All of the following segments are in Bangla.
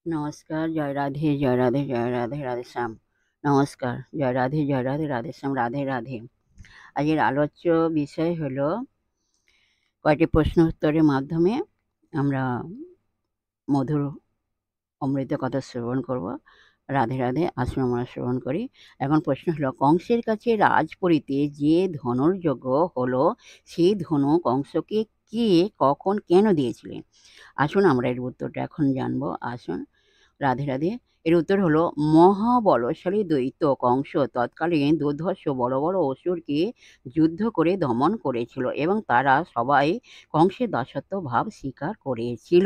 নমস্কার, জয় রাধে, জয় রাধে, জয় রাধে, রাধে শ্যাম। নমস্কার, জয় রাধে, জয় রাধে, রাধে শ্যাম, রাধে রাধে। আজকের আলোচ্য বিষয় হলো কয়েকটি প্রশ্ন উত্তরের মাধ্যমে আমরা মধুর অমৃত কথা শ্রবণ করব। রাধে রাধে, আসুন আমরা শ্রবণ করি। এখন প্রশ্ন হলো, কংসের কাছে রাজপুরীতে যে ধনুর্যজ্ঞ হলো, সেই ধনু কংসকে কে, কখন, কেন দিয়েছিলেন? আসুন আমরা এর উত্তরটা এখন জানবো। আসুন। রাধে রাধে। এর উত্তর হলো, মহাবলশালী দৈত্য কংস তৎকালীন দুর্ধর্ষ বড় বড় অসুরকে যুদ্ধ করে দমন করেছিল এবং তারা সবাই কংসের দাসত্ব ভাব স্বীকার করেছিল।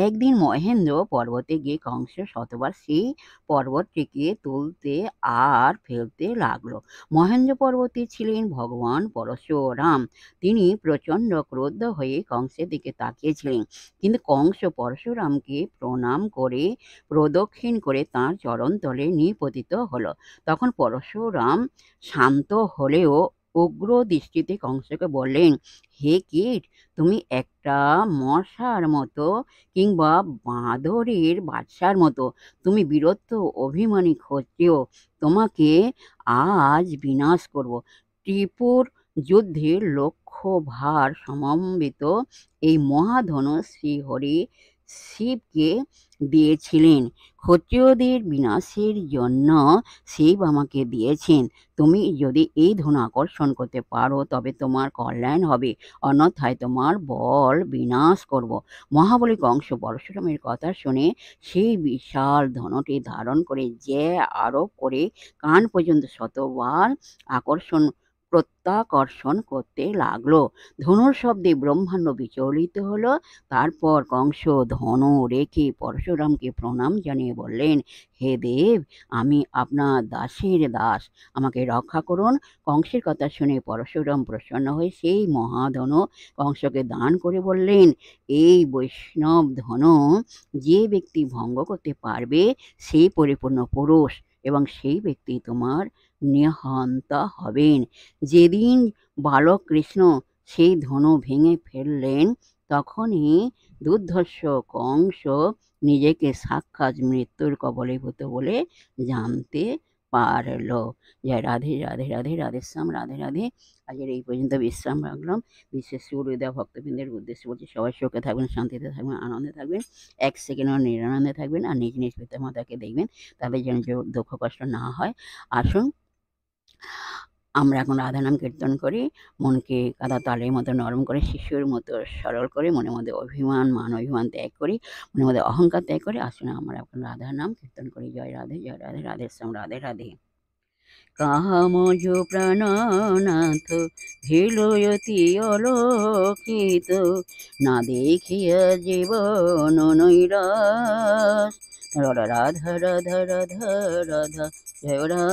একদিন মহেন্দ্র পর্বতে গিয়ে কংস শতবার সেই পর্বতটিকে তুলতে আর ফেলতে লাগলো। মহেন্দ্র পর্বতে ছিলেন ভগবান পরশুরাম। তিনি প্রচণ্ড ক্রুদ্ধ হয়ে কংসের দিকে তাকিয়েছিলেন, কিন্তু কংস পরশুরামকে প্রণাম করে প্রদক্ষিণ করে তাঁর চরণতলে নিপতিত হলো। তখন পরশুরাম শান্ত হলেও উগ্র দৃষ্টিতে কংসকে বললেন, হে কীট, তুমি একটা মশার মতো কিংবা বাঁদরের বাচ্চার মতো, তুমি বীরত্ব অভিমানী ক্ষত্রিয়, তোমাকে আজ বিনাশ করব। ত্রিপুর যুদ্ধের লক্ষ্য ভার সমন্বিত এই মহাধনুষ শ্রীহরি শিবকে দিয়েছিলেন। ক্ষত্রিয়দের বিনাশের জন্য শিব আমাকে দিয়েছেন। তুমি যদি এই ধনু আকর্ষণ করতে পারো তবে তোমার কল্যাণ হবে, অন্যথায় তোমার বল বিনাশ করব। মহাবলী কংস পরশুরামের কথা শুনে সেই বিশাল ধনুটি ধারণ করে যে আরোপ করে কান পর্যন্ত শতবার আকর্ষণ প্রত্যাকর্ষণ করতে লাগলো। ধনুর শব্দে ব্রহ্মাণ্ড বিচলিত হলো। তারপর কংস ধনু রেখে পরশুরামকে প্রণাম জানিয়ে বললেন, হে দেব, আমি আপনার দাসের দাস, আমাকে রক্ষা করুন। কংসের কথা শুনে পরশুরাম প্রসন্ন হয়ে সেই মহাধনু কংসকে দান করে বললেন, এই বৈষ্ণব ধনু যে ব্যক্তি ভঙ্গ করতে পারবে সেই পরিপূর্ণ পুরুষ এবং সেই ব্যক্তি তোমার নিহন্তা হবেন। যেদিন বালক কৃষ্ণ সেই ধনু ভেঙে ফেললেন, তখনই দুর্ধর্ষ কংস নিজেকে সাক্ষাৎ মৃত্যুর কবলীভূত বলে জানতে পারল। জয় রাধে রাধে রাধে, রাধে শ্যাম, রাধে রাধে। আজকের এই পর্যন্ত বিশ্রাম রাখলাম। বিশেষ সুহৃদয় ভক্তবৃন্দের উদ্দেশ্যে বলছি, সবাই সুখে থাকবেন, শান্তিতে থাকবেন, আনন্দে থাকবেন, এক সেকেন্ডও নিরানন্দে থাকবেন, আর নিজ নিজ পিতা মাতাকে দেখবেন, তাদের যেন দুঃখ কষ্ট না হয়। আসুন আমরা এখন রাধা নাম কীর্তন করি, মনকে কাদা তালের মতো নরম করে, শিশুর মতো সরল করে, মনের মধ্যে অভিমান মান অভিমান ত্যাগ করি, মনের মধ্যে অহংকার ত্যাগ করে আসুন আমরা এখন রাধা নাম কীর্তন করি। জয় রাধে, জয় রাধে, রাধে শ্যাম, রাধে রাধে। কামজ প্রাণনাথ ভিলয়তি অলক্ষিত, না দেখিয়া জীবন নৈরাশ। রাধা রাধা রাধা রাধা, জয় রাধা।